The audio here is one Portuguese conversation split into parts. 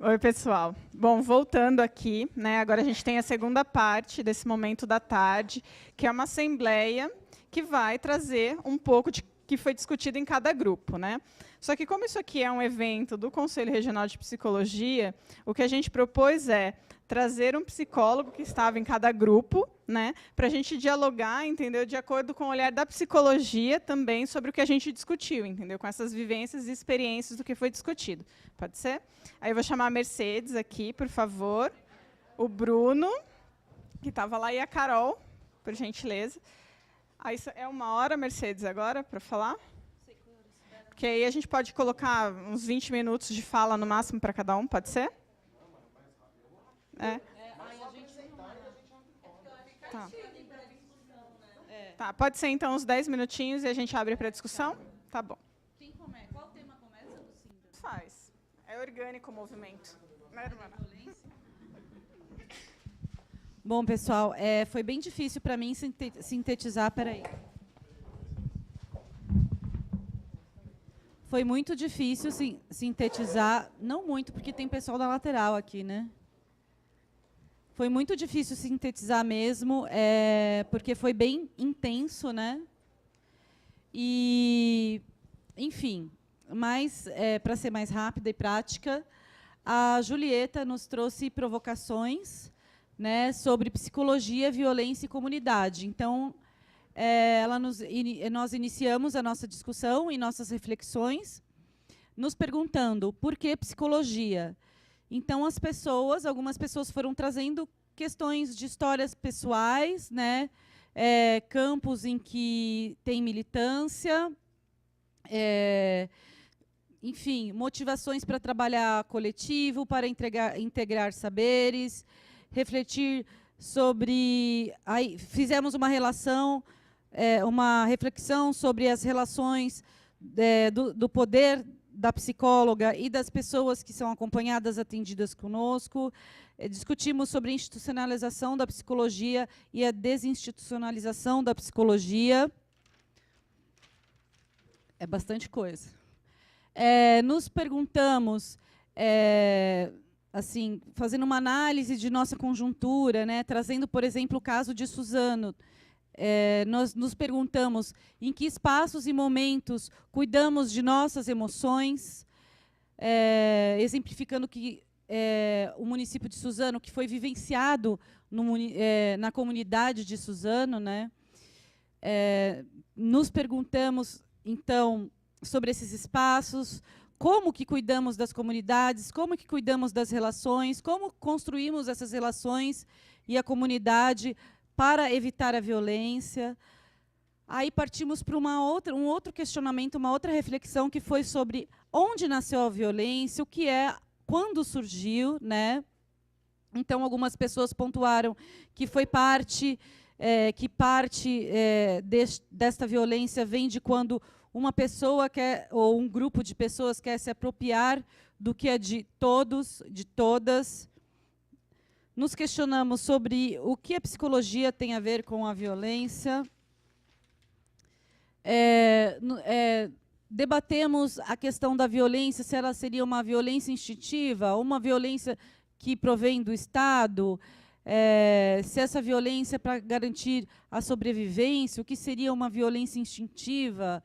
Oi, pessoal. Bom, voltando aqui, né, agora a gente tem a segunda parte desse momento da tarde, que é uma assembleia que vai trazer um pouco de que foi discutido em cada grupo, né? Só que como isso aqui é um evento do Conselho Regional de Psicologia, o que a gente propôs é trazer um psicólogo que estava em cada grupo, né, para a gente dialogar, entendeu, de acordo com o olhar da psicologia também sobre o que a gente discutiu, entendeu, com essas vivências e experiências do que foi discutido. Pode ser? Aí eu vou chamar a Mercedes aqui, por favor, o Bruno, que estava lá, e a Carol, por gentileza. Aí é 1 hora, Mercedes, agora, para falar? Porque aí a gente pode colocar uns 20 minutos de fala no máximo para cada um, pode ser? É. Tá. Tá, pode ser então uns 10 minutinhos e a gente abre para discussão? Tá bom. Quem começa? Qual tema começa, Lucinda? Faz. É orgânico o movimento. Né, irmã? Bom, pessoal, foi bem difícil para mim sintetizar. Peraí. Foi muito difícil sintetizar, não muito, porque tem pessoal da lateral aqui, né? Foi muito difícil sintetizar mesmo, porque foi bem intenso, né? E, enfim, mas, para ser mais rápida e prática, a Julieta nos trouxe provocações, né, sobre psicologia, violência e comunidade. Então, nós iniciamos a nossa discussão e nossas reflexões nos perguntando por que psicologia. Então, algumas pessoas foram trazendo questões de histórias pessoais, né, campos em que tem militância, enfim, motivações para trabalhar coletivo, para integrar saberes, refletir sobre... Aí, fizemos uma reflexão sobre as relações do poder da psicóloga e das pessoas que são acompanhadas, atendidas conosco. Discutimos sobre a institucionalização da psicologia e a desinstitucionalização da psicologia. É bastante coisa. Nos perguntamos, assim, fazendo uma análise de nossa conjuntura, né, trazendo, por exemplo, o caso de Suzano. Nós nos perguntamos em que espaços e momentos cuidamos de nossas emoções, exemplificando que o município de Suzano, que foi vivenciado na comunidade de Suzano, né, nos perguntamos, então, sobre esses espaços, como que cuidamos das comunidades, como que cuidamos das relações, como construímos essas relações e a comunidade para evitar a violência. Aí partimos para um outro questionamento, uma outra reflexão, que foi sobre onde nasceu a violência, o que quando surgiu, né? Então, algumas pessoas pontuaram que foi parte desta violência vem de quando uma pessoa ou um grupo de pessoas quer se apropriar do que é de todos, de todas. Nos questionamos sobre o que a psicologia tem a ver com a violência. Debatemos a questão da violência, se ela seria uma violência instintiva, ou uma violência que provém do Estado, se essa violência é para garantir a sobrevivência, o que seria uma violência instintiva.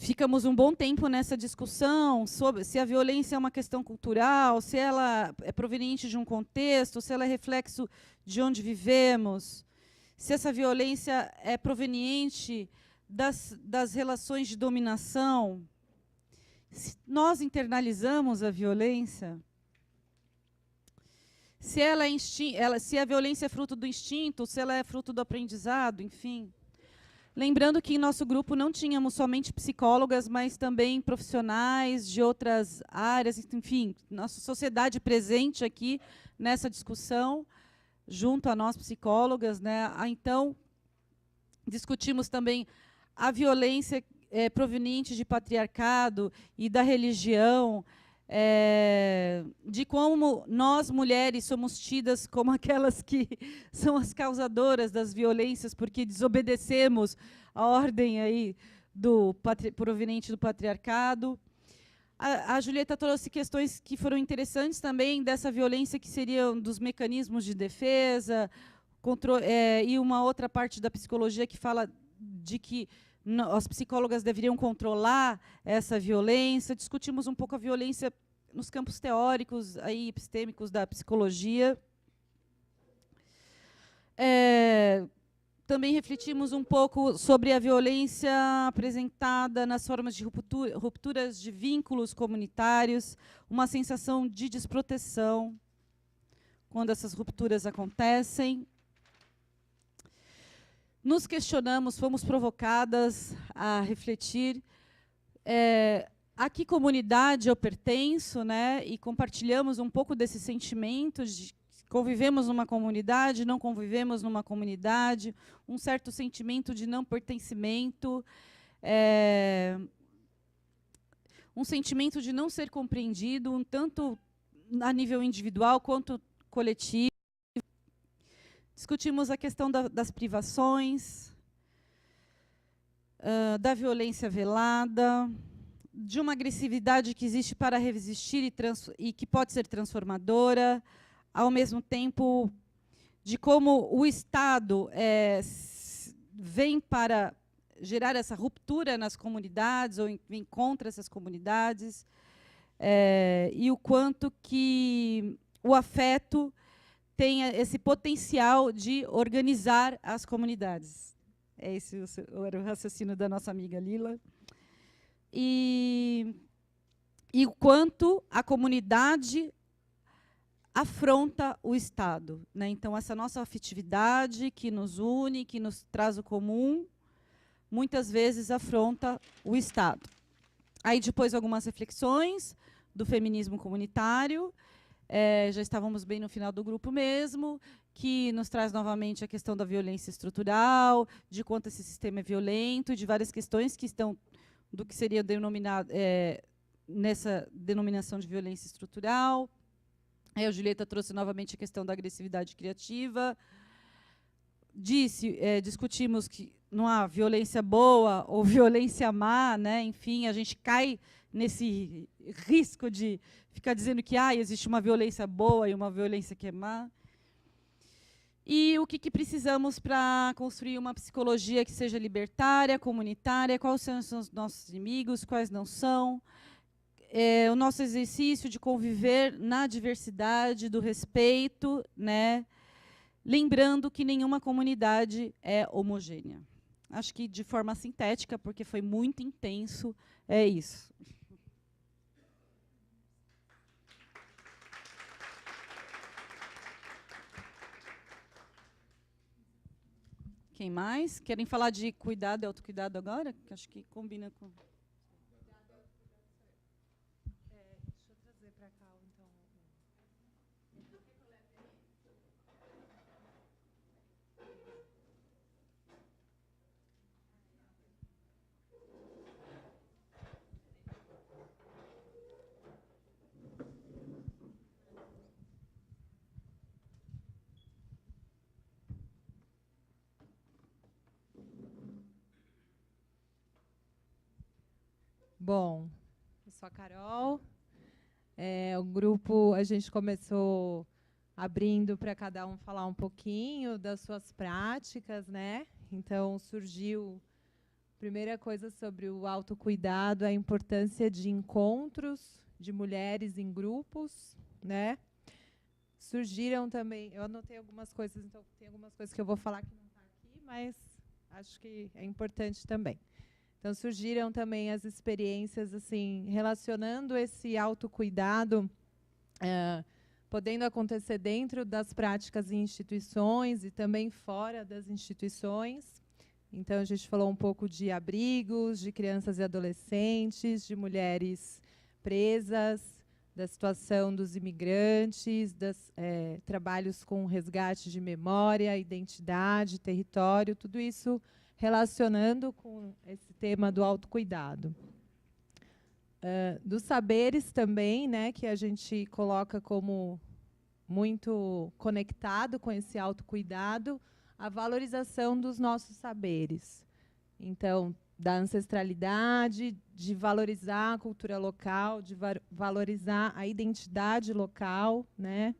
Ficamos um bom tempo nessa discussão sobre se a violência é uma questão cultural, se ela é proveniente de um contexto, se ela é reflexo de onde vivemos, se essa violência é proveniente das relações de dominação. Se nós internalizamos a violência, se a violência é fruto do instinto, se ela é fruto do aprendizado, enfim. Lembrando que em nosso grupo não tínhamos somente psicólogas, mas também profissionais de outras áreas, enfim, nossa sociedade presente aqui nessa discussão, junto a nós psicólogas, né? Então, discutimos também a violência proveniente de patriarcado e da religião, de como nós, mulheres, somos tidas como aquelas que são as causadoras das violências, porque desobedecemos a ordem aí proveniente do patriarcado. A Julieta trouxe questões que foram interessantes também dessa violência, que seriam dos mecanismos de defesa, e uma outra parte da psicologia que fala de que as psicólogas deveriam controlar essa violência. Discutimos um pouco a violência nos campos teóricos, aí, epistêmicos da psicologia. Também refletimos um pouco sobre a violência apresentada nas formas de rupturas de vínculos comunitários, uma sensação de desproteção quando essas rupturas acontecem. Nos questionamos, fomos provocadas a refletir a que comunidade eu pertenço, né? E compartilhamos um pouco desse sentimento de convivemos numa comunidade, não convivemos numa comunidade, um certo sentimento de não pertencimento, um sentimento de não ser compreendido, tanto a nível individual quanto coletivo. Discutimos a questão das privações, da violência velada, de uma agressividade que existe para resistir e que pode ser transformadora, ao mesmo tempo de como o Estado vem para gerar essa ruptura nas comunidades, ou vem contra essas comunidades, e o quanto que o afeto tem esse potencial de organizar as comunidades. Esse era o raciocínio da nossa amiga Lila. E o quanto a comunidade afronta o Estado, né? Então, essa nossa afetividade que nos une, que nos traz o comum, muitas vezes afronta o Estado. Aí, depois, algumas reflexões do feminismo comunitário. Já estávamos bem no final do grupo mesmo, que nos traz novamente a questão da violência estrutural, de quanto esse sistema é violento, de várias questões que estão do que seria denominado nessa denominação de violência estrutural. Aí a Julieta trouxe novamente a questão da agressividade criativa. Discutimos que não há violência boa ou violência má, né? Enfim, a gente cai nesse risco de ficar dizendo que existe uma violência boa e uma violência que é má. E o que precisamos para construir uma psicologia que seja libertária, comunitária, quais são os nossos inimigos, quais não são. O nosso exercício de conviver na diversidade, do respeito, né? Lembrando que nenhuma comunidade é homogênea. Acho que de forma sintética, porque foi muito intenso, é isso. Quem mais? Querem falar de cuidado e autocuidado agora? Que acho que combina com... Bom, eu sou a Carol. O grupo, a gente começou abrindo para cada um falar um pouquinho das suas práticas, né? Então, surgiu, primeira coisa sobre o autocuidado, a importância de encontros de mulheres em grupos, né? Surgiram também, eu anotei algumas coisas, então tem algumas coisas que eu vou falar que não está aqui, mas acho que é importante também. Então, surgiram também as experiências, assim, relacionando esse autocuidado, podendo acontecer dentro das práticas em instituições e também fora das instituições. Então, a gente falou um pouco de abrigos, de crianças e adolescentes, de mulheres presas, da situação dos imigrantes, trabalhos com resgate de memória, identidade, território, tudo isso relacionando com esse tema do autocuidado. Dos saberes também, né, que a gente coloca como muito conectado com esse autocuidado, a valorização dos nossos saberes. Então, da ancestralidade, de valorizar a cultura local, de valorizar a identidade local, né?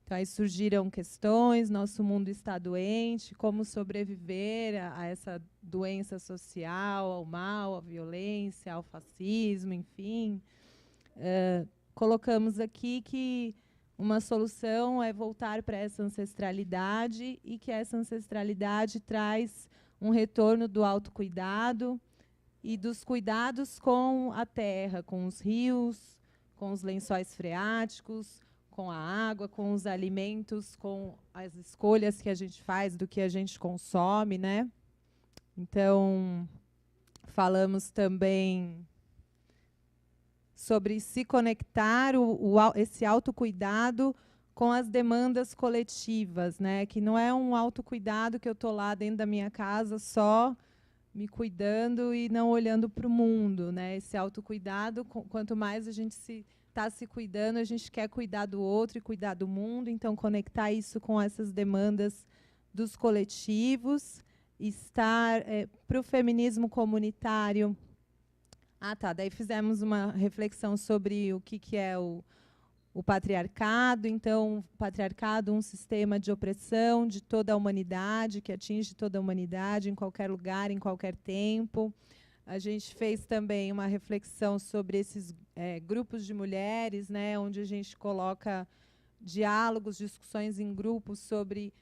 Então, aí surgiram questões, nosso mundo está doente, como sobreviver a essa doença social, ao mal, à violência, ao fascismo, enfim. Colocamos aqui que uma solução é voltar para essa ancestralidade e que essa ancestralidade traz um retorno do autocuidado e dos cuidados com a terra, com os rios, com os lençóis freáticos, com a água, com os alimentos, com as escolhas que a gente faz do que a gente consome, né? Então, falamos também sobre se conectar esse autocuidado com as demandas coletivas, né? Que não é um autocuidado que eu estou lá dentro da minha casa só me cuidando e não olhando para o mundo, né? Esse autocuidado, quanto mais a gente está se cuidando, a gente quer cuidar do outro e cuidar do mundo, então conectar isso com essas demandas dos coletivos, estar para o feminismo comunitário. Daí fizemos uma reflexão sobre o que é o patriarcado. Então, o patriarcado, um sistema de opressão de toda a humanidade, que atinge toda a humanidade, em qualquer lugar, em qualquer tempo. A gente fez também uma reflexão sobre esses grupos de mulheres, né, onde a gente coloca diálogos, discussões em grupos sobre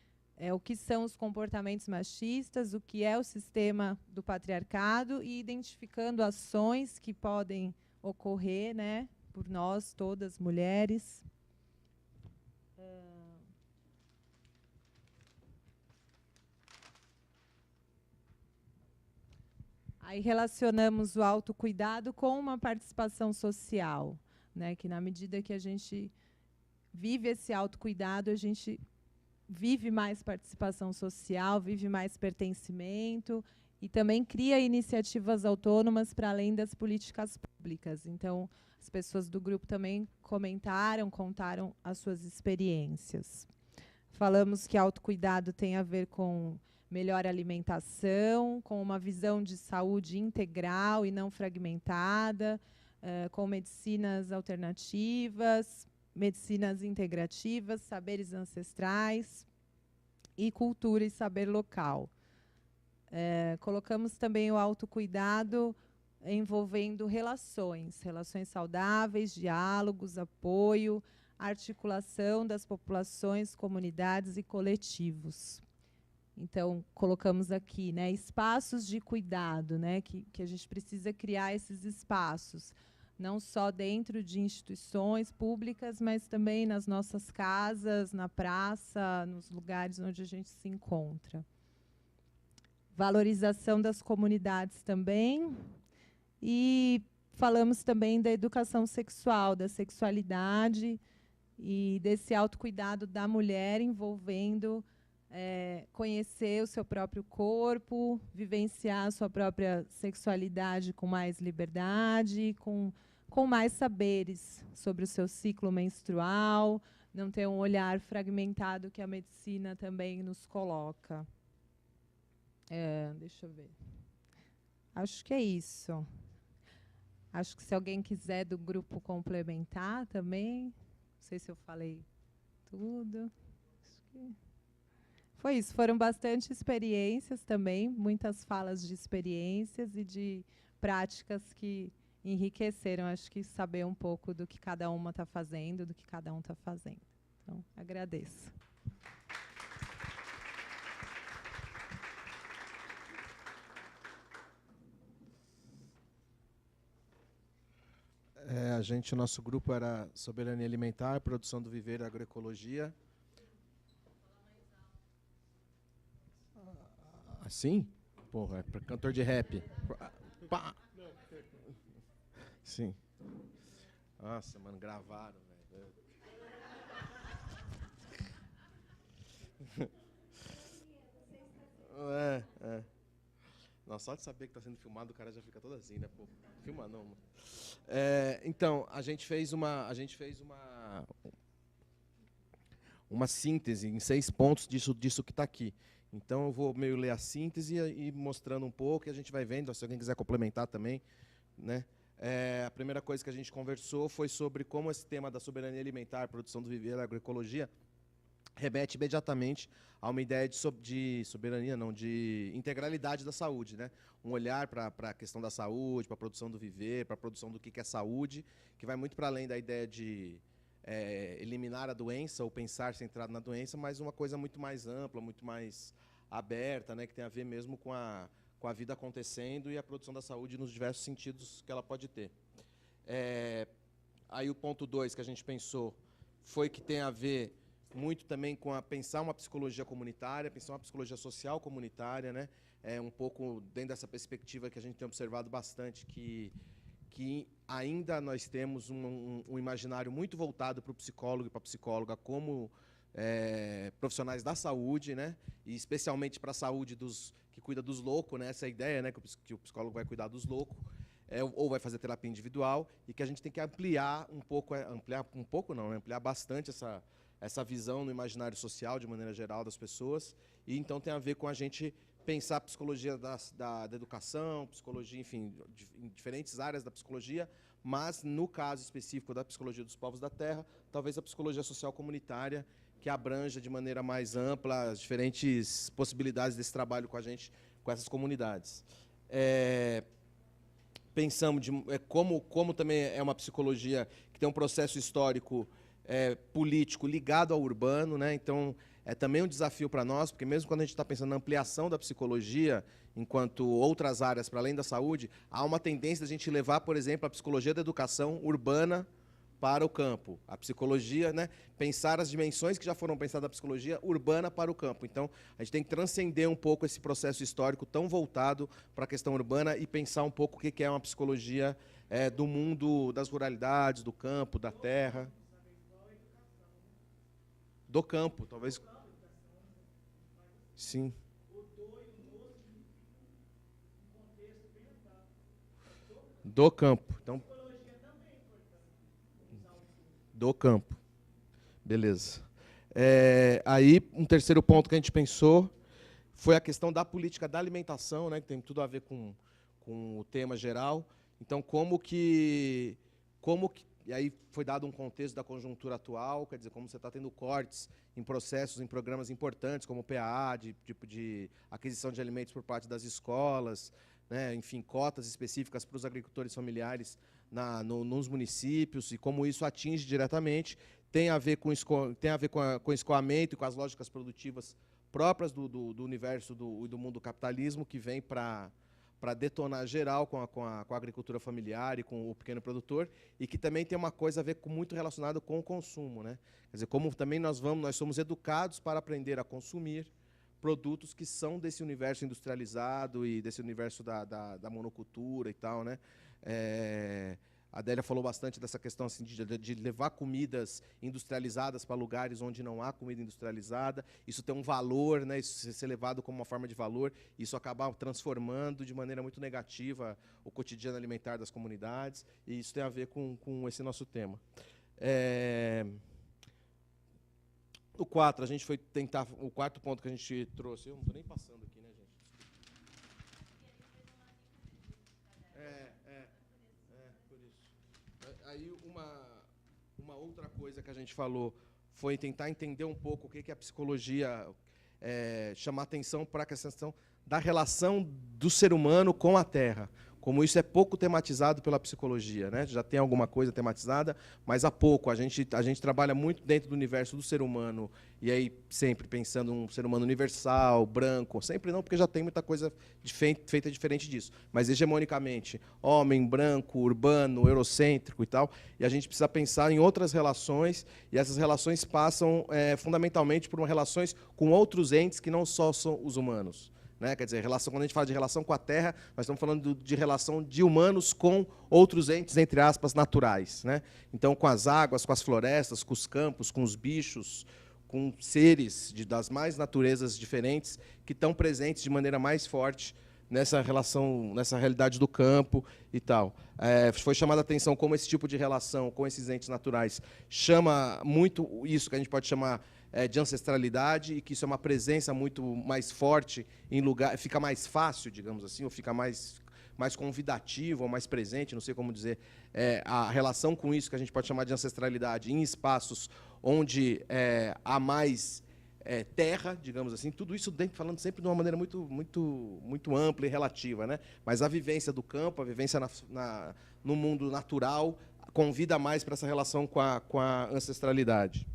o que são os comportamentos machistas, o que é o sistema do patriarcado e identificando ações que podem ocorrer, né, por nós, todas mulheres. Aí relacionamos o autocuidado com uma participação social, né, que na medida que a gente vive esse autocuidado, a gente vive mais participação social, vive mais pertencimento e também cria iniciativas autônomas para além das políticas públicas. Então, as pessoas do grupo também comentaram, contaram as suas experiências. Falamos que autocuidado tem a ver com melhor alimentação, com uma visão de saúde integral e não fragmentada, com medicinas alternativas, medicinas integrativas, saberes ancestrais e cultura e saber local. Colocamos também o autocuidado envolvendo relações saudáveis, diálogos, apoio, articulação das populações, comunidades e coletivos. Então, colocamos aqui, né, espaços de cuidado, né, que a gente precisa criar esses espaços, não só dentro de instituições públicas, mas também nas nossas casas, na praça, nos lugares onde a gente se encontra. Valorização das comunidades também. E falamos também da educação sexual, da sexualidade e desse autocuidado da mulher envolvendo conhecer o seu próprio corpo, vivenciar a sua própria sexualidade com mais liberdade, com mais saberes sobre o seu ciclo menstrual, não ter um olhar fragmentado que a medicina também nos coloca. Deixa eu ver. Acho que é isso. Acho que se alguém quiser do grupo complementar também, não sei se eu falei tudo. Acho que foi isso. Foram bastante experiências também, muitas falas de experiências e de práticas que enriqueceram. Acho que saber um pouco do que cada uma está fazendo, do que cada um está fazendo. Então, agradeço. O nosso grupo era Soberania Alimentar, Produção do Viver e Agroecologia. Assim? Porra, é para cantor de rap. Pá. Sim. Nossa, mano, gravaram, velho. Nossa, só de saber que está sendo filmado, o cara já fica todo assim, né? Pô, filma não, mano. Então, a gente fez uma síntese em 6 pontos disso que está aqui. Então, eu vou meio ler a síntese e mostrando um pouco, e a gente vai vendo, se alguém quiser complementar também, né? A primeira coisa que a gente conversou foi sobre como esse tema da soberania alimentar, produção do viver, agroecologia, remete imediatamente a uma ideia de soberania, não, de integralidade da saúde, né? Um olhar para a questão da saúde, para a produção do viver, para a produção do que é saúde, que vai muito para além da ideia de eliminar a doença ou pensar centrado na doença, mas uma coisa muito mais ampla, muito mais aberta, né? Que tem a ver mesmo com a vida acontecendo e a produção da saúde nos diversos sentidos que ela pode ter. Aí o ponto 2 que a gente pensou foi que tem a ver muito também com pensar uma psicologia comunitária, pensar uma psicologia social comunitária, né? Um pouco dentro dessa perspectiva que a gente tem observado bastante, que ainda nós temos um imaginário muito voltado para o psicólogo e para a psicóloga como profissionais da saúde, né? E especialmente para a saúde que cuida dos loucos, né? Essa é a ideia, né? Que o psicólogo vai cuidar dos loucos, ou vai fazer terapia individual, e que a gente tem que ampliar um pouco, ampliar bastante essa visão no imaginário social, de maneira geral, das pessoas. E então tem a ver com a gente pensar a psicologia da educação, psicologia, enfim, em diferentes áreas da psicologia, mas no caso específico da psicologia dos povos da terra, talvez a psicologia social comunitária, que abranja de maneira mais ampla as diferentes possibilidades desse trabalho com a gente, com essas comunidades. Pensamos como também é uma psicologia que tem um processo histórico político ligado ao urbano, né? Então, é também um desafio para nós, porque mesmo quando a gente está pensando na ampliação da psicologia, enquanto outras áreas para além da saúde, há uma tendência de a gente levar, por exemplo, a psicologia da educação urbana para o campo. A psicologia, né? Pensar as dimensões que já foram pensadas da psicologia urbana para o campo. Então, a gente tem que transcender um pouco esse processo histórico tão voltado para a questão urbana e pensar um pouco o que é uma psicologia do mundo das ruralidades, do campo, da terra. Do campo, talvez. Sim. Do campo. Então, do campo. Beleza. Aí, um terceiro ponto que a gente pensou foi a questão da política da alimentação, né, que tem tudo a ver com o tema geral. Então, e aí foi dado um contexto da conjuntura atual, quer dizer, como você está tendo cortes em processos, em programas importantes, como o PAA, de aquisição de alimentos por parte das escolas, né, enfim, cotas específicas para os agricultores familiares nos municípios, e como isso atinge diretamente, tem a ver com o escoamento e com as lógicas produtivas próprias do universo do mundo do capitalismo, que vem para detonar geral com a agricultura familiar e com o pequeno produtor, e que também tem uma coisa a ver muito relacionada com o consumo, né? Quer dizer, como também nós somos educados para aprender a consumir produtos que são desse universo industrializado e desse universo da monocultura e tal, né? A Adélia falou bastante dessa questão assim, de levar comidas industrializadas para lugares onde não há comida industrializada. Isso tem um valor, né? Isso ser levado como uma forma de valor. Isso acaba transformando de maneira muito negativa o cotidiano alimentar das comunidades. E isso tem a ver com esse nosso tema. O 4, a gente foi tentar... O quarto ponto que a gente trouxe... Eu não estou nem passando aqui, né, gente? Por isso. Aí, uma outra coisa que a gente falou foi tentar entender um pouco o que a psicologia chamar atenção para a questão da relação do ser humano com a terra. Como isso é pouco tematizado pela psicologia, né? Já tem alguma coisa tematizada, mas há pouco. A gente trabalha muito dentro do universo do ser humano, e aí sempre pensando um ser humano universal, branco, sempre não, porque já tem muita coisa feita diferente disso, mas hegemonicamente, homem, branco, urbano, eurocêntrico e tal, e a gente precisa pensar em outras relações, e essas relações passam fundamentalmente por relações com outros entes que não só são os humanos. Né? Quer dizer, quando a gente fala de relação com a terra, nós estamos falando de relação de humanos com outros entes, entre aspas, naturais. Né? Então, com as águas, com as florestas, com os campos, com os bichos, com seres das mais naturezas diferentes que estão presentes de maneira mais forte nessa relação, nessa realidade do campo e tal. Foi chamada a atenção como esse tipo de relação com esses entes naturais chama muito isso que a gente pode chamar de ancestralidade e que isso é uma presença muito mais forte em lugar, fica mais fácil, digamos assim, ou fica mais convidativo ou mais presente, não sei como dizer, a relação com isso que a gente pode chamar de ancestralidade em espaços onde há mais terra, digamos assim, tudo isso falando sempre de uma maneira muito ampla e relativa, né? Mas a vivência do campo, a vivência no mundo natural, convida mais para essa relação com a ancestralidade.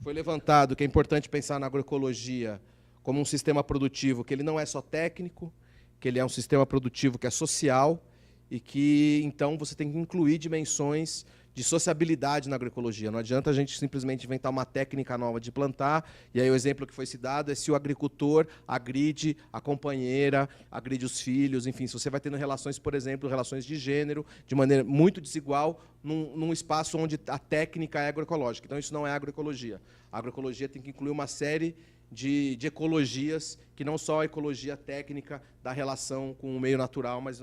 Foi levantado que é importante pensar na agroecologia como um sistema produtivo, que ele não é só técnico, que ele é um sistema produtivo que é social e que, então, você tem que incluir dimensões de sociabilidade na agroecologia. Não adianta a gente simplesmente inventar uma técnica nova de plantar, e aí o exemplo que foi citado é se o agricultor agride a companheira, agride os filhos, enfim, se você vai tendo relações, por exemplo, relações de gênero, de maneira muito desigual, num espaço onde a técnica é agroecológica. Então, isso não é agroecologia. A agroecologia tem que incluir uma série de ecologias, que não só a ecologia técnica da relação com o meio natural, mas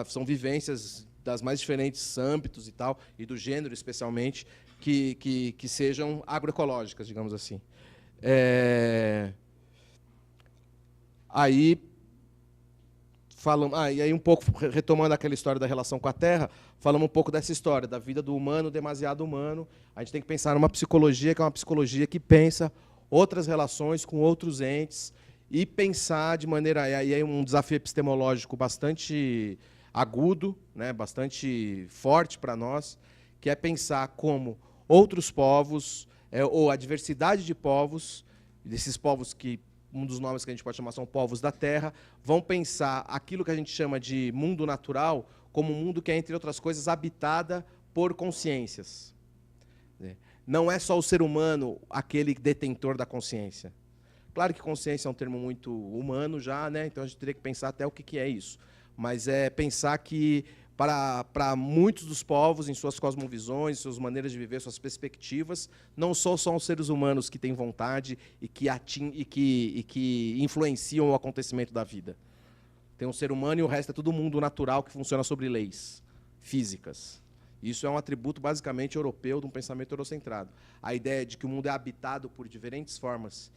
são vivências das mais diferentes âmbitos e tal, e do gênero especialmente, que sejam agroecológicas, digamos assim. Aí falamos, e aí um pouco retomando aquela história da relação com a Terra, falamos um pouco dessa história da vida do humano, demasiado humano. A gente tem que pensar numa psicologia que é uma psicologia que pensa outras relações com outros entes e pensar de maneira, e aí um desafio epistemológico bastante agudo, né, bastante forte para nós, que é pensar como outros povos, ou a diversidade de povos, desses povos que, um dos nomes que a gente pode chamar são povos da Terra, vão pensar aquilo que a gente chama de mundo natural como um mundo que é, entre outras coisas, habitada por consciências. Não é só o ser humano aquele detentor da consciência. Claro que consciência é um termo muito humano já, né? Então a gente teria que pensar até o que é isso. Mas é pensar que, para muitos dos povos, em suas cosmovisões, suas maneiras de viver, suas perspectivas, não são só os seres humanos que têm vontade e que influenciam o acontecimento da vida. Tem um ser humano e o resto é todo mundo natural que funciona sobre leis físicas. Isso é um atributo basicamente europeu de um pensamento eurocentrado. A ideia de que o mundo é habitado por diferentes formas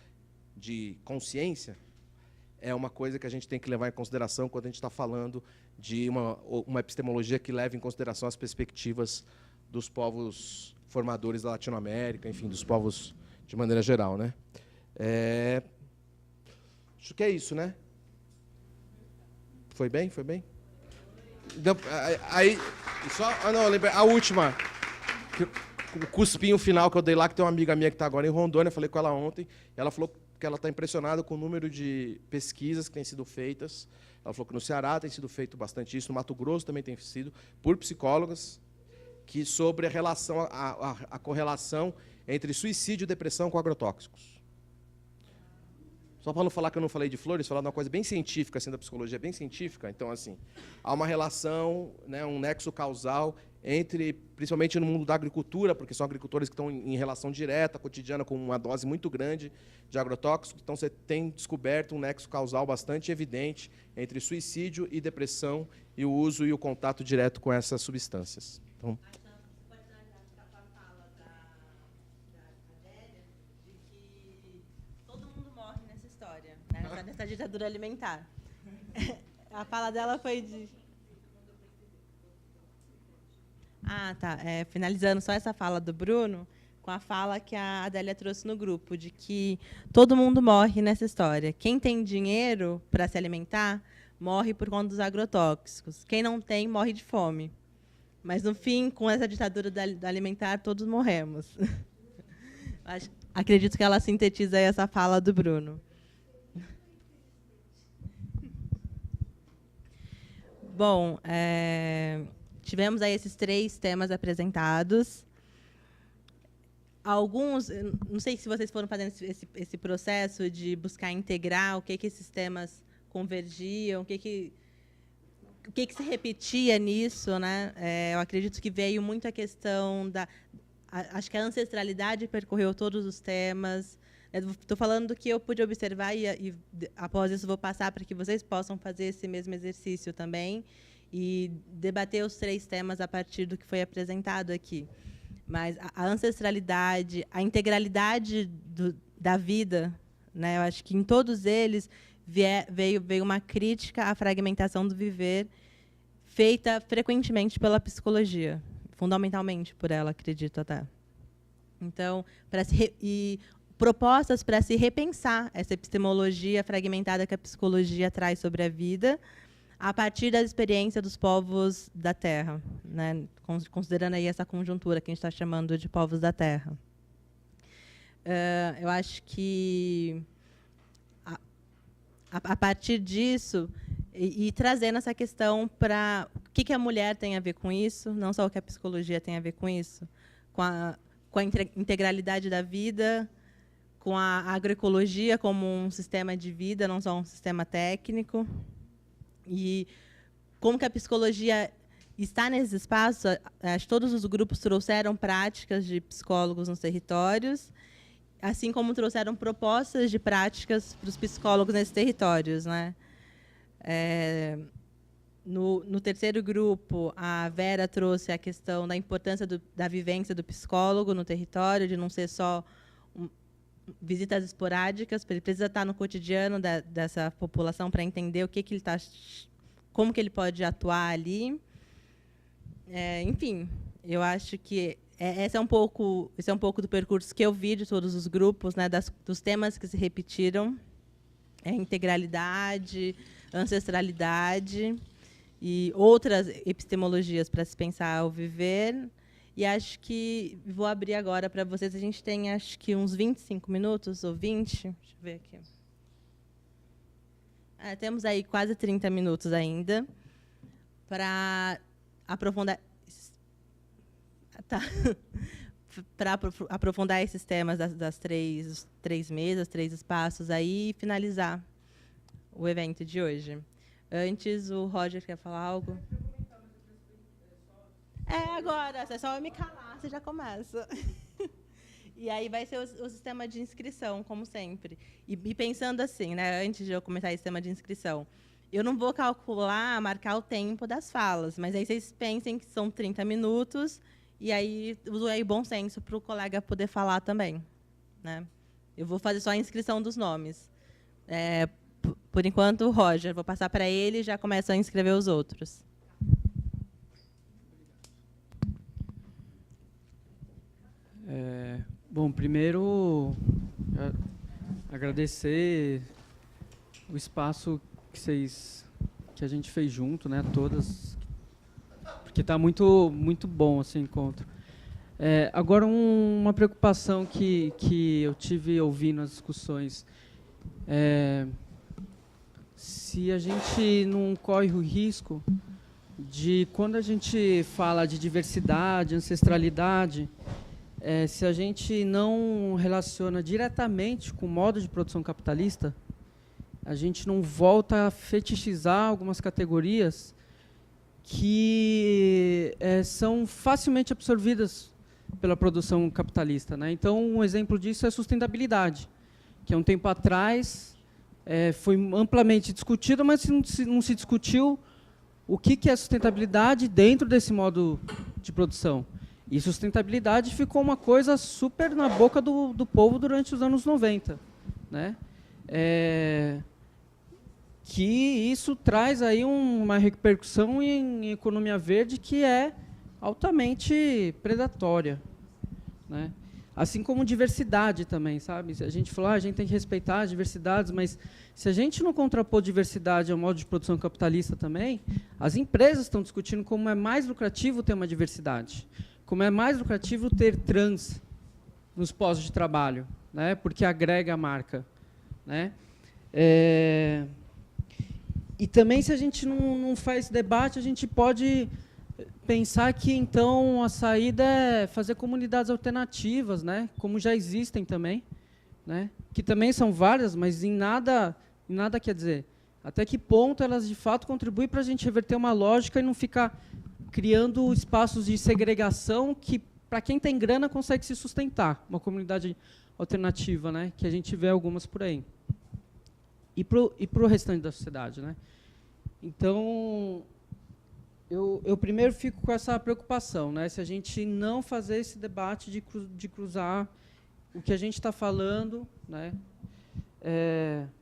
de consciência é uma coisa que a gente tem que levar em consideração quando a gente está falando de uma epistemologia que leva em consideração as perspectivas dos povos formadores da Latinoamérica, enfim, dos povos de maneira geral, né? Acho que é isso, né? Foi bem? Foi bem? Então, aí, não, eu lembrei, a última, o cuspinho final que eu dei lá, que tem uma amiga minha que está agora em Rondônia, eu falei com ela ontem, e ela falou que ela está impressionada com o número de pesquisas que têm sido feitas. Ela falou que no Ceará tem sido feito bastante isso, no Mato Grosso também tem sido, por psicólogas, que sobre a relação, a correlação entre suicídio e depressão com agrotóxicos. Só para não falar que eu não falei de flores, falar de uma coisa bem científica, assim, da psicologia bem científica. Então, assim, há uma relação, né, um nexo causal entre, principalmente no mundo da agricultura, porque são agricultores que estão em relação direta, cotidiana, com uma dose muito grande de agrotóxicos. Então, você tem descoberto um nexo causal bastante evidente entre suicídio e depressão e o uso e o contato direto com essas substâncias. Então, nessa ditadura alimentar. A fala dela foi de... tá. Finalizando só essa fala do Bruno, com a fala que a Adélia trouxe no grupo, de que todo mundo morre nessa história. Quem tem dinheiro para se alimentar, morre por conta dos agrotóxicos. Quem não tem, morre de fome. Mas, no fim, com essa ditadura do alimentar, todos morremos. Acredito que ela sintetiza aí essa fala do Bruno. Bom, tivemos aí esses 3 temas apresentados. Alguns, não sei se vocês foram fazendo esse processo de buscar integrar o que esses temas convergiam, o que se repetia nisso, né? Eu acredito que veio muito a questão da... Acho que a ancestralidade percorreu todos os temas. Estou falando do que eu pude observar e, após isso, vou passar para que vocês possam fazer esse mesmo exercício também e debater os 3 temas a partir do que foi apresentado aqui. mas a ancestralidade, a integralidade da vida, né? Eu acho que em todos eles veio uma crítica à fragmentação do viver, feita frequentemente pela psicologia, fundamentalmente por ela, acredito até. Então, propostas para se repensar essa epistemologia fragmentada que a psicologia traz sobre a vida, a partir da experiência dos povos da Terra, né? Considerando aí essa conjuntura que a gente está chamando de povos da Terra. Eu acho que, a partir disso, e trazendo essa questão para o que a mulher tem a ver com isso, não só o que a psicologia tem a ver com isso, com a integralidade da vida, com a agroecologia como um sistema de vida, não só um sistema técnico, e como que a psicologia está nesse espaço. Acho que todos os grupos trouxeram práticas de psicólogos nos territórios, assim como trouxeram propostas de práticas para os psicólogos nesses territórios, né? No terceiro grupo, a Vera trouxe a questão da importância da vivência do psicólogo no território, de não ser só visitas esporádicas, ele precisa estar no cotidiano dessa população para entender o que ele está, como que ele pode atuar ali. Enfim, eu acho que esse é um pouco do percurso que eu vi de todos os grupos, né, dos temas que se repetiram: integralidade, ancestralidade e outras epistemologias para se pensar o viver. E acho que vou abrir agora para vocês. A gente tem, acho que, uns 25 minutos ou 20. Deixa eu ver aqui. Temos aí quase 30 minutos ainda para aprofundar. Tá. Para aprofundar esses temas das três mesas, 3 espaços aí, e finalizar o evento de hoje. Antes, o Roger quer falar algo? Agora, é só eu me calar, você já começa. E aí vai ser o sistema de inscrição, como sempre. E pensando assim, né, antes de eu começar esse sistema de inscrição, eu não vou marcar o tempo das falas, mas aí vocês pensem que são 30 minutos, e aí usem bom senso para o colega poder falar também, né? Eu vou fazer só a inscrição dos nomes. Por enquanto, o Roger, vou passar para ele e já começo a inscrever os outros. Bom, primeiro, agradecer o espaço que a gente fez junto, né, todas, porque está muito bom esse encontro. Agora, uma preocupação que eu tive ouvindo as discussões, se a gente não corre o risco de, quando a gente fala de diversidade, ancestralidade, se a gente não relaciona diretamente com o modo de produção capitalista, a gente não volta a fetichizar algumas categorias que são facilmente absorvidas pela produção capitalista, né? Então, um exemplo disso é a sustentabilidade, que há um tempo atrás foi amplamente discutido, mas não se discutiu o que é sustentabilidade dentro desse modo de produção. E sustentabilidade ficou uma coisa super na boca do povo durante os anos 90, né? Que isso traz aí uma repercussão em economia verde que é altamente predatória, né? Assim como diversidade também, sabe? A gente falou, a gente tem que respeitar as diversidades, mas se a gente não contrapor diversidade ao modo de produção capitalista também, as empresas estão discutindo como é mais lucrativo ter uma diversidade, como é mais lucrativo ter trans nos postos de trabalho, né? Porque agrega a marca, né? E também, se a gente não faz debate, a gente pode pensar que, então, a saída é fazer comunidades alternativas, né? Como já existem também, né? Que também são várias, mas em nada quer dizer. Até que ponto elas, de fato, contribuem para a gente reverter uma lógica e não ficar criando espaços de segregação que, para quem tem grana, consegue se sustentar. Uma comunidade alternativa, né? Que a gente vê algumas por aí. E para o restante da sociedade, né? Então, eu primeiro fico com essa preocupação, né? Se a gente não fazer esse debate de cruzar o que a gente está falando, né?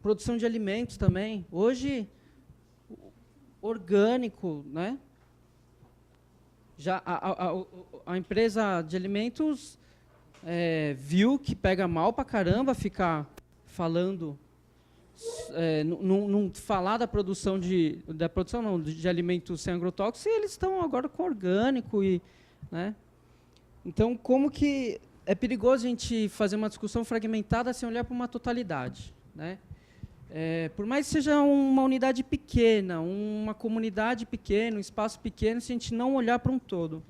Produção de alimentos também. Hoje, orgânico, né? Já a empresa de alimentos viu que pega mal para caramba ficar falando, não falar da produção de alimentos sem agrotóxicos, e eles estão agora com orgânico né? Então, como que é perigoso a gente fazer uma discussão fragmentada sem olhar para uma totalidade, né? Por mais que seja uma unidade pequena, uma comunidade pequena, um espaço pequeno, se a gente não olhar para um todo.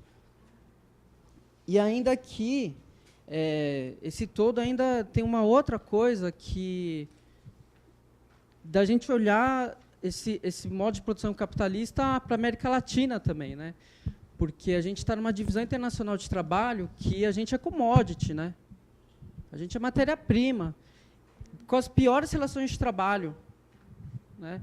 E ainda aqui, esse todo ainda tem uma outra coisa que da gente olhar esse modo de produção capitalista para a América Latina também, né? Porque a gente está numa divisão internacional de trabalho que a gente é commodity, né? A gente é matéria-prima, com as piores relações de trabalho, né?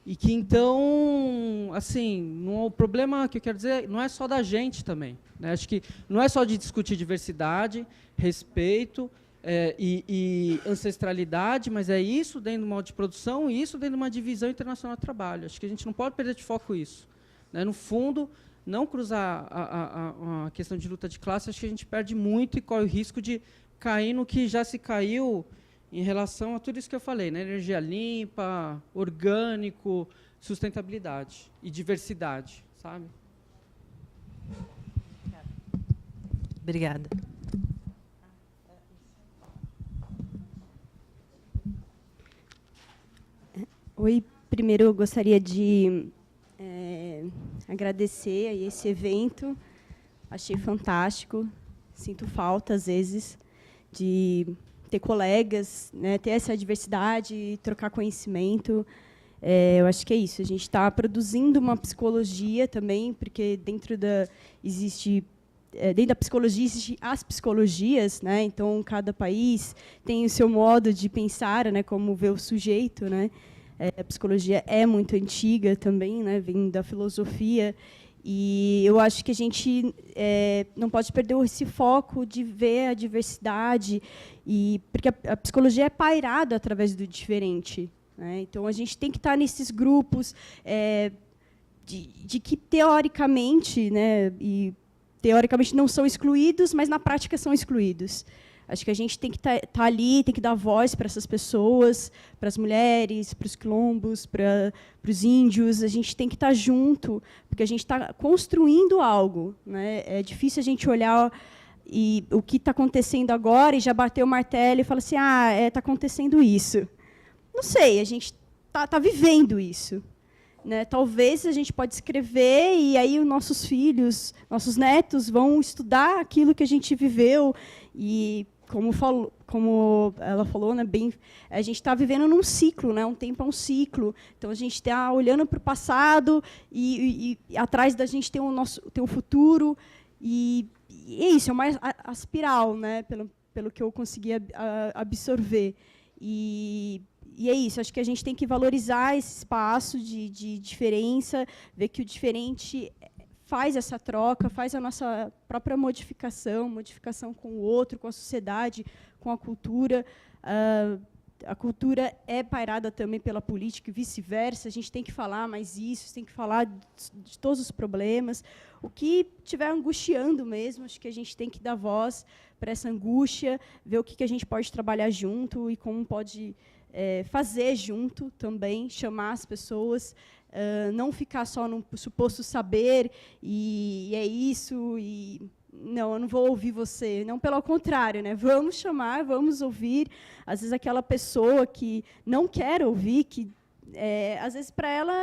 E que, então, assim, o problema que eu quero dizer não é só da gente também, né? Acho que não é só de discutir diversidade, respeito e ancestralidade, mas é isso dentro do modo de produção e isso dentro de uma divisão internacional de trabalho. Acho que a gente não pode perder de foco isso, né? No fundo, não cruzar a questão de luta de classe, acho que a gente perde muito e corre o risco de cair no que já se caiu em relação a tudo isso que eu falei, né? Energia limpa, orgânico, sustentabilidade e diversidade, sabe? Obrigada. Oi, primeiro eu gostaria de agradecer a esse evento, achei fantástico, sinto falta, às vezes, de ter colegas, né, ter essa diversidade, trocar conhecimento. Eu acho que é isso, a gente está produzindo uma psicologia também, porque dentro da psicologia existem as psicologias, né? Então cada país tem o seu modo de pensar, né, como vê o sujeito, né? A psicologia é muito antiga também, né, vem da filosofia, e eu acho que a gente não pode perder esse foco de ver a diversidade, porque a psicologia é pairada através do diferente, né? Então, a gente tem que estar nesses grupos de que, teoricamente, né, teoricamente não são excluídos, mas, na prática, são excluídos. Acho que a gente tem que estar ali, tem que dar voz para essas pessoas, para as mulheres, para os quilombos, para os índios. A gente tem que estar junto, porque a gente está construindo algo, né? É difícil a gente olhar o que está acontecendo agora e já bater o martelo e falar assim, está acontecendo isso. Não sei, a gente está vivendo isso, né? Talvez a gente pode escrever e aí os nossos filhos, nossos netos vão estudar aquilo que a gente viveu e como ela falou, né, a gente está vivendo num ciclo, né, um tempo é um ciclo. Então a gente está olhando para o passado e atrás da gente tem o futuro e é isso, é uma espiral, né, pelo que eu consegui absorver. E é isso, acho que a gente tem que valorizar esse espaço de diferença, ver que o diferente faz essa troca, faz a nossa própria modificação com o outro, com a sociedade, com a cultura. A cultura é pairada também pela política e vice-versa. A gente tem que falar mais isso, tem que falar de todos os problemas. O que estiver angustiando mesmo, acho que a gente tem que dar voz para essa angústia, ver o que a gente pode trabalhar junto e como pode fazer junto também, chamar as pessoas, não ficar só no suposto saber e é isso, e não, eu não vou ouvir você. Não, pelo contrário, né? Vamos chamar, vamos ouvir. Às vezes, aquela pessoa que não quer ouvir, que às vezes, para ela,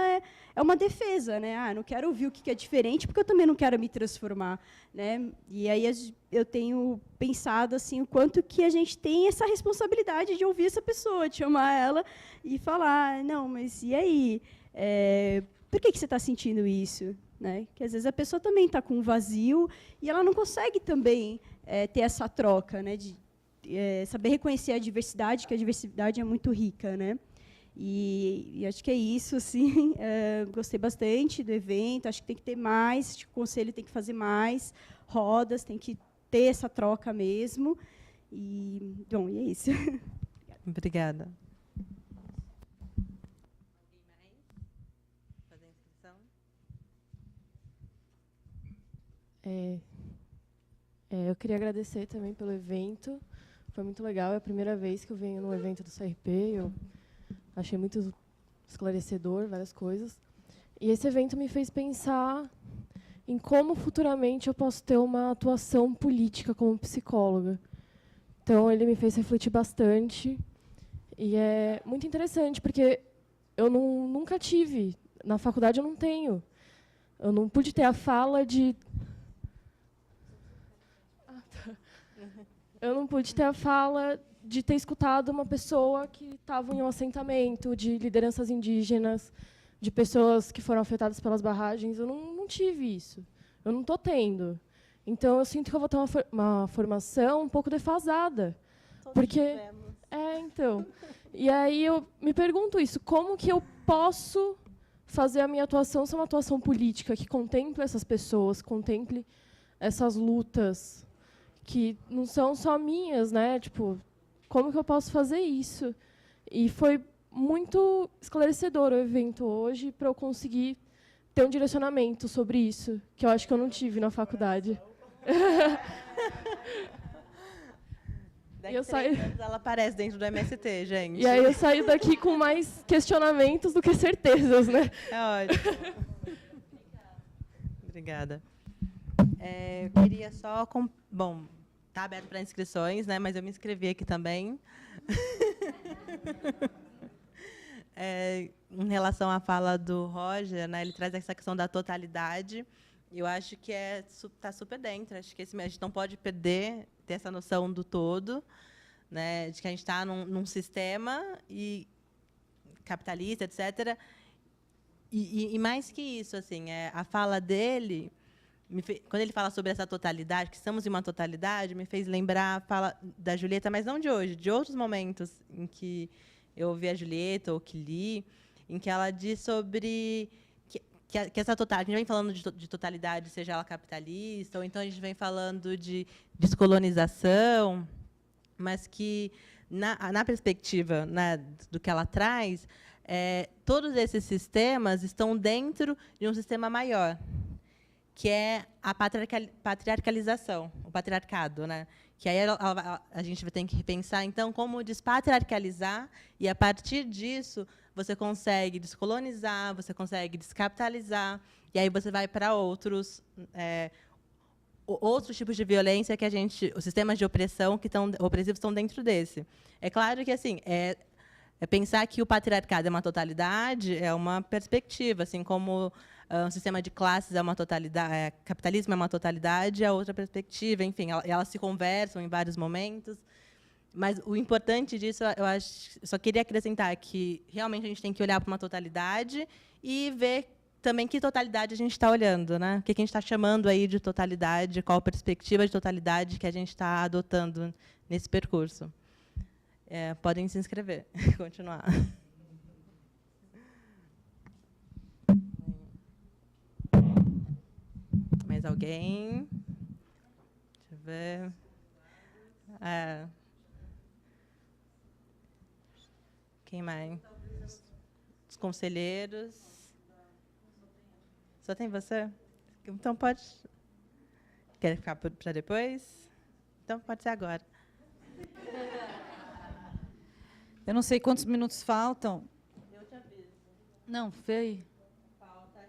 é uma defesa, né? Não quero ouvir o que é diferente, porque eu também não quero me transformar, né? E aí eu tenho pensado assim, o quanto que a gente tem essa responsabilidade de ouvir essa pessoa, de chamar ela e falar, não, mas e aí? Por que você está sentindo isso? Né? Que às vezes a pessoa também está com um vazio e ela não consegue também ter essa troca, né? De saber reconhecer a diversidade, que a diversidade é muito rica, né? E acho que é isso, assim. Gostei bastante do evento, acho que tem que ter mais, acho que o conselho tem que fazer mais rodas, tem que ter essa troca mesmo. E, bom, e é isso. Obrigada. Fazer inscrição? Eu queria agradecer também pelo evento. Foi muito legal. É a primeira vez que eu venho num evento do CRP. Eu achei muito esclarecedor, várias coisas. E esse evento me fez pensar em como futuramente eu posso ter uma atuação política como psicóloga. Então, ele me fez refletir bastante. E é muito interessante, porque eu nunca tive. Na faculdade, eu não tenho. Eu não pude ter a fala de... Eu não pude ter a fala de ter escutado uma pessoa que estava em um assentamento, de lideranças indígenas, de pessoas que foram afetadas pelas barragens. Eu não tive isso. Eu não estou tendo. Então, eu sinto que eu vou ter uma formação um pouco defasada. Porque então. E aí eu me pergunto isso, como que eu posso fazer a minha atuação ser uma atuação política que contemple essas pessoas, contemple essas lutas que não são só minhas, né? Tipo, como que eu posso fazer isso? E foi muito esclarecedor o evento hoje para eu conseguir ter um direcionamento sobre isso, que eu acho que eu não tive na faculdade. Daqui a 3 anos ela aparece dentro do MST, gente. E aí eu saio daqui com mais questionamentos do que certezas, né? É ótimo. Obrigada. Eu queria só... Bom, está aberto para inscrições, né? Mas eu me inscrevi aqui também. Em relação à fala do Roger, né, ele traz essa questão da totalidade. Eu acho que está super dentro. Acho que a gente não pode ter essa noção do todo, né, de que a gente está num sistema capitalista, etc. E mais que isso, assim, a fala dele, quando ele fala sobre essa totalidade, que estamos em uma totalidade, me fez lembrar a fala da Julieta, mas não de hoje, de outros momentos em que eu ouvi a Julieta ou que li, em que ela diz sobre que essa totalidade, a gente vem falando de totalidade, seja ela capitalista, ou então a gente vem falando de descolonização, mas que, na perspectiva, né, do que ela traz, todos esses sistemas estão dentro de um sistema maior, que é a patriarcalização, o patriarcado, né? Que aí a gente vai ter que repensar, então, como despatriarcalizar, e, a partir disso, você consegue descolonizar, você consegue descapitalizar, e aí você vai para outros tipos de violência que os sistemas de opressão opressivos estão dentro desse. É claro que, assim, pensar que o patriarcado é uma totalidade é uma perspectiva, assim como um sistema de classes é uma totalidade, capitalismo é uma totalidade, é outra perspectiva, enfim, elas se conversam em vários momentos. Mas o importante disso, eu só queria acrescentar que realmente a gente tem que olhar para uma totalidade e ver também que totalidade a gente está olhando, né? O que a gente está chamando aí de totalidade, qual a perspectiva de totalidade que a gente está adotando nesse percurso. Podem se inscrever, continuar. Mais alguém? Deixa eu ver. Quem mais? Os conselheiros. Só tem você? Então pode... Quer ficar para depois? Então pode ser agora. Eu não sei quantos minutos faltam. Eu te aviso. Não, Fei. Falta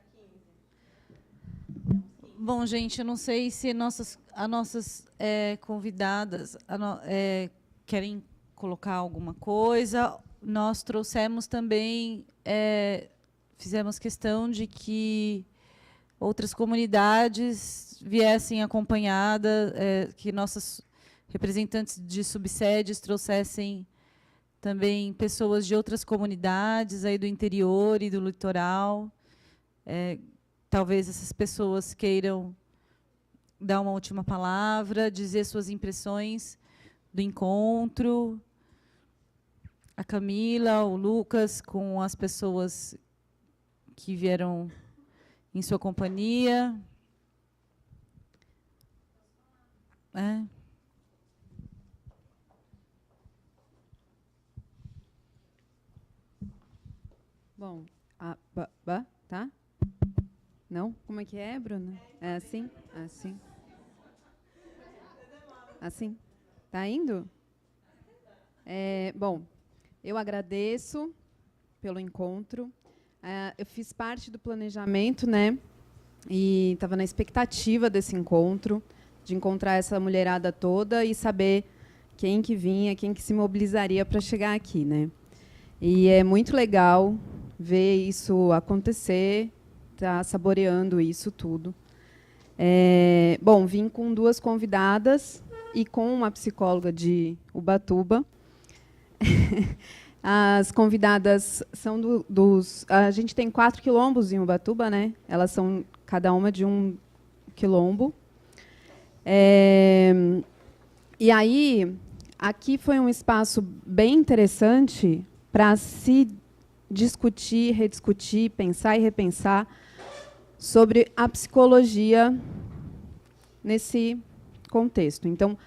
15. Bom, gente, eu não sei se as nossas convidadas querem colocar alguma coisa. Nós trouxemos também, fizemos questão de que outras comunidades viessem acompanhadas, que nossos representantes de subsedes trouxessem também pessoas de outras comunidades aí do interior e do litoral. Talvez essas pessoas queiram dar uma última palavra, dizer suas impressões do encontro. a Camila, o Lucas, com as pessoas que vieram em sua companhia. Bom, tá? Não? Como é que é, Bruna? É assim? Assim. Assim? Tá indo? Bom, eu agradeço pelo encontro. Eu fiz parte do planejamento, né? E estava na expectativa desse encontro, de encontrar essa mulherada toda e saber quem que vinha, quem que se mobilizaria para chegar aqui, né? E é muito legal ver isso acontecer, tá saboreando isso tudo. Bom, vim com 2 convidadas e com uma psicóloga de Ubatuba. As convidadas são a gente tem 4 quilombos em Ubatuba, né? Elas são cada uma de um quilombo. E aí, aqui foi um espaço bem interessante para se discutir, rediscutir, pensar e repensar sobre a psicologia nesse contexto. Então,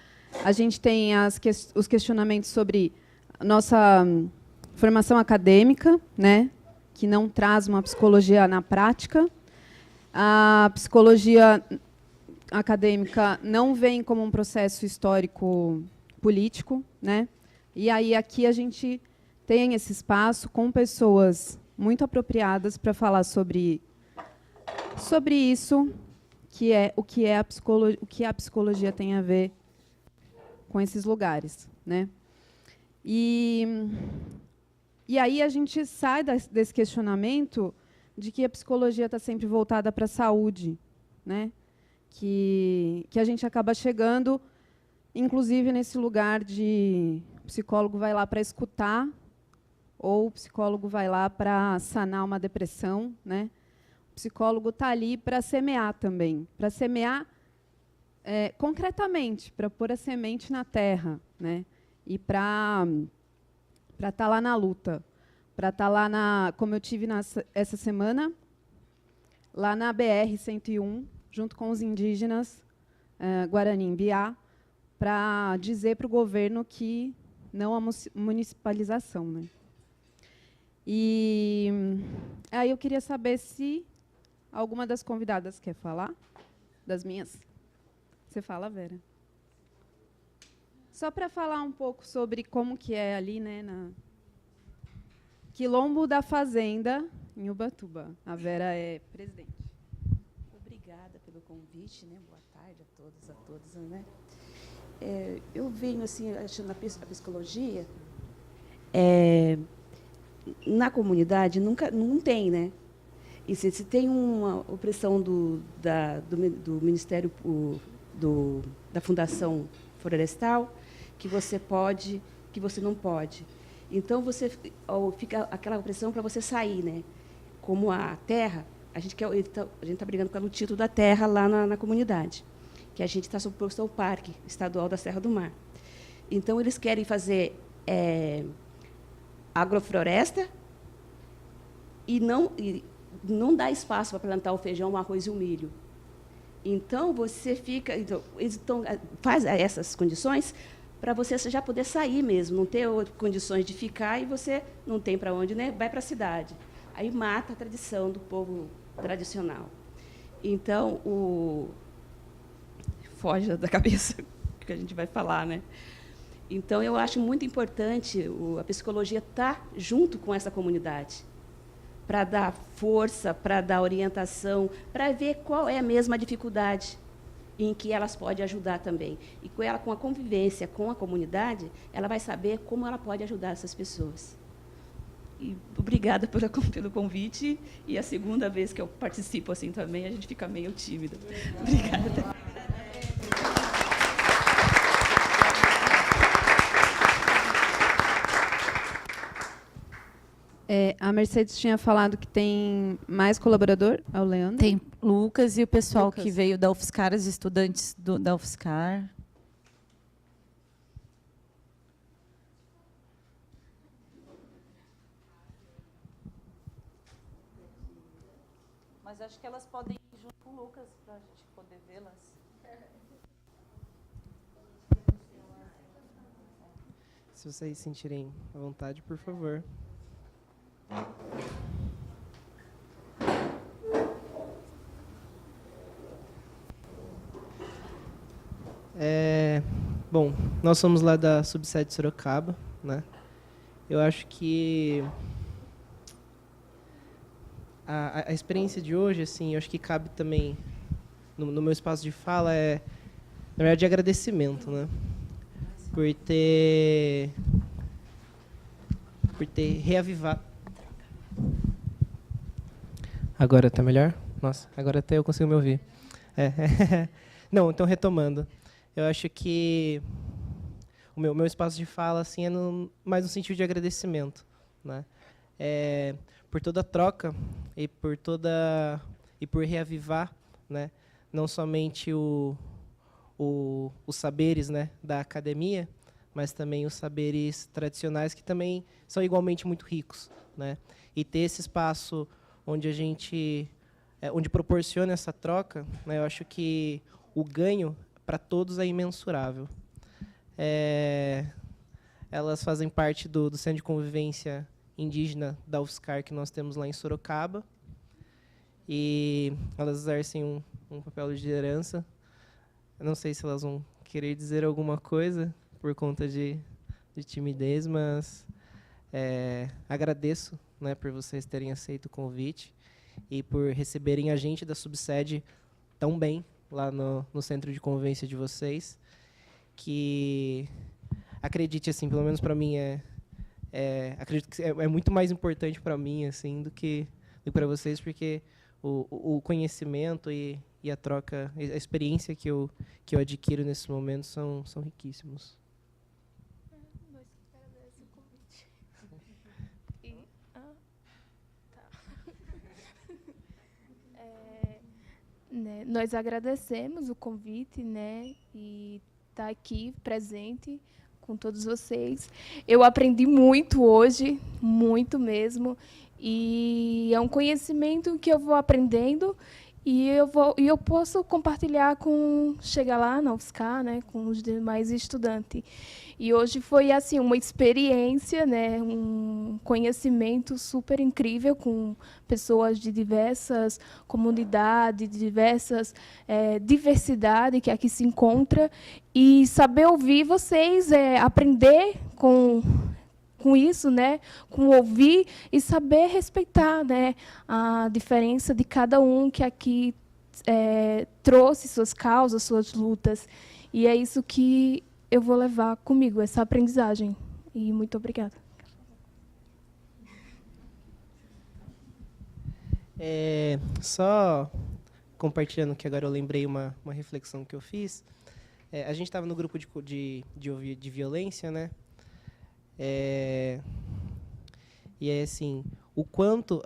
a gente tem os questionamentos sobre a nossa formação acadêmica, né, que não traz uma psicologia na prática. A psicologia acadêmica não vem como um processo histórico político, né? E aí aqui a gente tem esse espaço com pessoas muito apropriadas para falar sobre isso, o que a psicologia tem a ver com esses lugares, né? E aí a gente sai desse questionamento de que a psicologia está sempre voltada para a saúde, né? Que a gente acaba chegando, inclusive, nesse lugar de o psicólogo vai lá para escutar ou o psicólogo vai lá para sanar uma depressão, né? O psicólogo está ali para semear também, para semear concretamente, para pôr a semente na terra, né? E para estar lá na luta, para estar lá como eu tive essa semana, lá na BR-101, junto com os indígenas Guarani-Mbiá, para dizer para o governo que não há municipalização, né? E aí eu queria saber se alguma das convidadas quer falar, das minhas. Você fala, Vera? Só para falar um pouco sobre como que é ali, né, na Quilombo da Fazenda, em Ubatuba. A Vera é presidente. Obrigada pelo convite, né? Boa tarde a todas, né? Eu venho assim achando a psicologia na comunidade não tem, né? E se tem uma opressão do Ministério da Fundação Florestal, que você pode, que você não pode. Então fica aquela opressão para você sair, né? Como a terra, a gente está brigando pelo título da terra lá na comunidade, que a gente está sob o Parque Estadual da Serra do Mar. Então eles querem fazer agrofloresta e não dá espaço para plantar o feijão, o arroz e o milho. Então você fica, eles faz essas condições para você já poder sair mesmo, não ter condições de ficar e você não tem para onde, né? Vai para a cidade. Aí mata a tradição do povo tradicional. Então foge da cabeça que a gente vai falar, né? Então eu acho muito importante a psicologia estar junto com essa comunidade, para dar força, para dar orientação, para ver qual é mesmo a dificuldade em que elas podem ajudar também. E com a convivência com a comunidade, ela vai saber como ela pode ajudar essas pessoas. E obrigada pelo convite. E a segunda vez que eu participo assim também, a gente fica meio tímida. Obrigada. A Mercedes tinha falado que tem mais colaborador, é o Leandro? Tem Lucas e o pessoal Lucas. que veio da UFSCar, os estudantes da UFSCar. Mas acho que elas podem ir junto com o Lucas para a gente poder vê-las. Se vocês sentirem à vontade, por favor. Bom, nós somos lá da Subsede Sorocaba, né? Eu acho que a experiência de hoje, assim, eu acho que cabe também, no meu espaço de fala, na verdade, de agradecimento, né? Por ter reavivado. Agora tá melhor? Nossa, agora até eu consigo me ouvir. Não, então retomando. Eu acho que o meu espaço de fala assim, mais no sentido de agradecimento, né? Por toda a troca e por reavivar, né? Não somente os saberes, né, da academia, mas também os saberes tradicionais que também são igualmente muito ricos, né? E ter esse espaço onde onde proporciona essa troca, né, eu acho que o ganho para todos é imensurável. Elas fazem parte do Centro de Convivência Indígena da UFSCar que nós temos lá em Sorocaba, e elas exercem um papel de liderança. Eu não sei se elas vão querer dizer alguma coisa por conta de timidez, mas agradeço, né, por vocês terem aceito o convite e por receberem a gente da Subsede tão bem lá no Centro de Convivência de vocês, que, acredite, assim, pelo menos para mim, acredito que é muito mais importante para mim assim, do que para vocês, porque o conhecimento e a troca, a experiência que eu adquiro nesse momento são riquíssimos. Nós agradecemos o convite. Nós agradecemos o convite, né, e estar aqui presente com todos vocês. Eu aprendi muito hoje, muito mesmo, e é um conhecimento que eu vou aprendendo e eu posso compartilhar chegar lá na UFSCar, né, com os demais estudantes. E hoje foi assim uma experiência, né, um conhecimento super incrível com pessoas de diversas comunidades, de diversas diversidade que aqui se encontra, e saber ouvir vocês, aprender com isso, né, com ouvir e saber respeitar, né, a diferença de cada um que aqui trouxe suas causas, suas lutas. E é isso que eu vou levar comigo, essa aprendizagem. E muito obrigada. Só compartilhando que agora eu lembrei uma reflexão que eu fiz. A gente estava no grupo de violência, né? E é assim, o quanto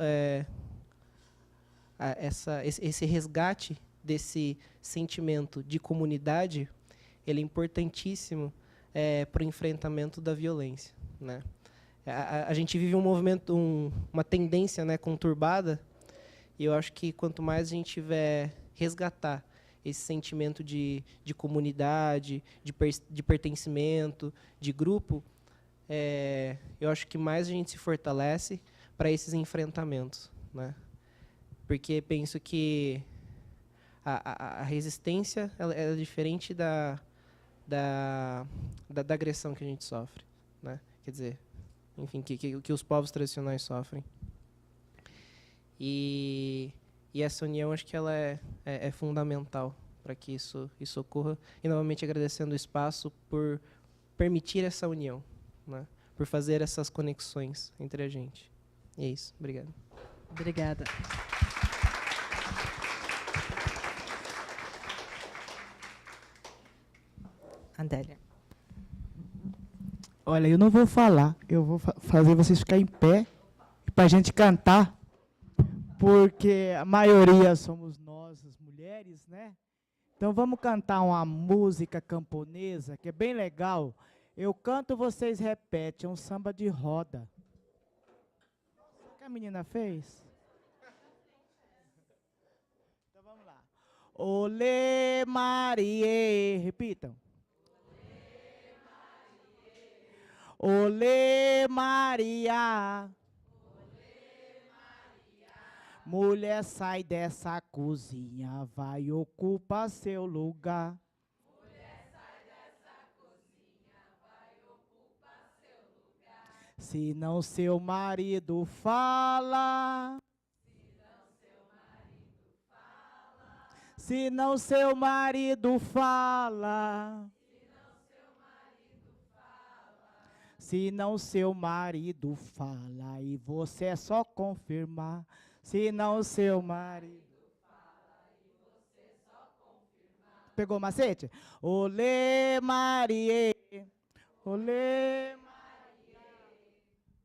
esse resgate desse sentimento de comunidade, ele é importantíssimo para o enfrentamento da violência, né? A gente vive um movimento, uma tendência, né, conturbada, e eu acho que quanto mais a gente tiver resgatar esse sentimento de comunidade, de pertencimento, de grupo, eu acho que mais a gente se fortalece para esses enfrentamentos, né? Porque penso que a resistência ela é diferente da agressão que a gente sofre, né? Quer dizer, enfim, que os povos tradicionais sofrem. E essa união, acho que ela é fundamental para que isso ocorra. E, novamente, agradecendo o espaço por permitir essa união, né? Por fazer essas conexões entre a gente. E é isso. Obrigado. Obrigada. Adélia. Olha, eu não vou falar, eu vou fazer vocês ficarem em pé para a gente cantar, porque a maioria somos nós, as mulheres, né? Então vamos cantar uma música camponesa, que é bem legal. Eu canto, vocês repetem, é um samba de roda. O que a menina fez? Olê, Marie. Repitam. Olê, Maria. Mulher, sai dessa cozinha, vai ocupar seu lugar. Mulher, sai dessa cozinha, vai ocupar seu lugar. Se não seu marido fala. Se não seu marido fala. Se não seu marido fala, e você é só confirmar. Se não seu marido fala, e você só confirmar. Pegou o macete? Olê, Marie. Olê, Marie.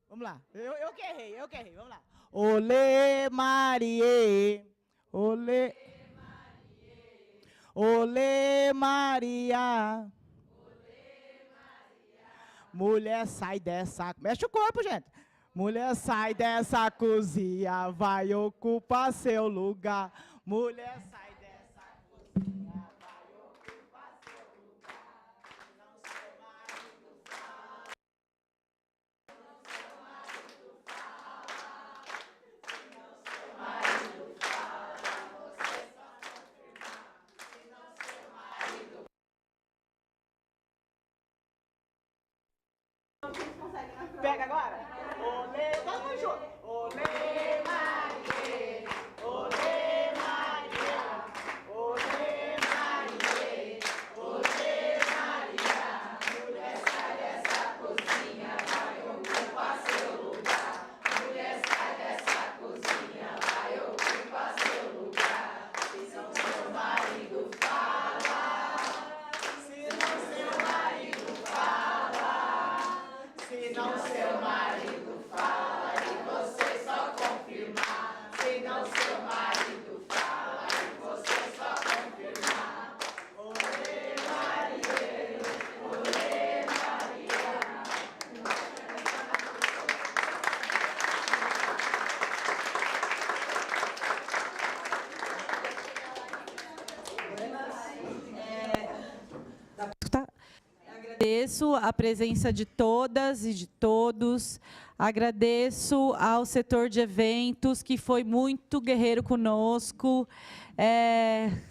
Vamos lá. Eu que errei. Vamos lá. Olê, Marie. Olê. Olê, Maria. Mulher, sai dessa... Mexe o corpo, gente. Mulher, sai dessa cozinha, vai ocupar seu lugar. Mulher, sai dessa cozinha, vai ocupar seu lugar. Não seu marido fala. Não seu marido fala. Se não seu marido fala, você só confirmar. Se não seu marido pega agora. Olê, todo mundo junto. Olê, Marie. Olê, Maria. Olê, Marie. Olê, Maria. Mulher, sai dessa cozinha, vai ocupar seu lugar. Mulher, sai dessa cozinha, vai ocupar seu lugar. Se não seu marido fala. Se não seu marido fala. Se não seu marido fala, e você só confirmar. Se não seu marido fala, e você só confirmar. Olê, Maria. Olê, Maria. Agradeço a presença de todas e de todos. Agradeço ao setor de eventos, que foi muito guerreiro conosco.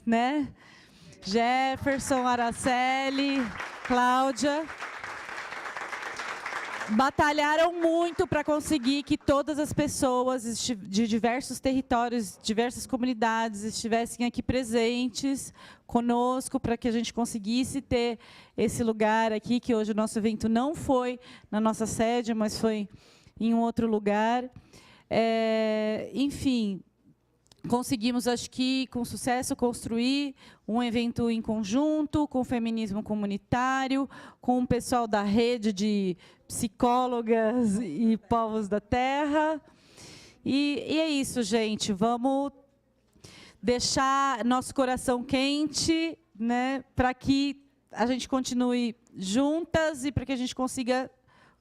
Né? Jefferson, Araceli, Cláudia. Batalharam muito para conseguir que todas as pessoas de diversos territórios, diversas comunidades estivessem aqui presentes conosco, para que a gente conseguisse ter esse lugar aqui, que hoje o nosso evento não foi na nossa sede, mas foi em um outro lugar. Enfim, conseguimos, acho que, com sucesso, construir um evento em conjunto, com o feminismo comunitário, com o pessoal da rede de psicólogas e povos da terra. E é isso, gente. Vamos deixar nosso coração quente, né, para que a gente continue juntas e para que a gente consiga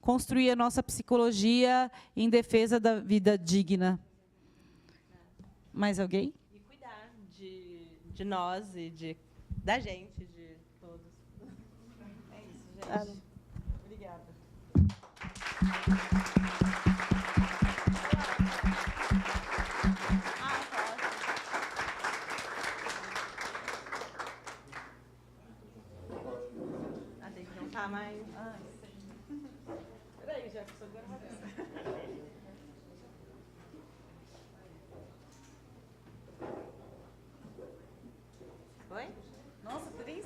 construir a nossa psicologia em defesa da vida digna. Mais alguém? E cuidar de nós e da gente, de todos. É isso, gente. Obrigada. A gente não tá mais... Peraí, Jefferson, agora vai ver. Oi? Nossa, 3?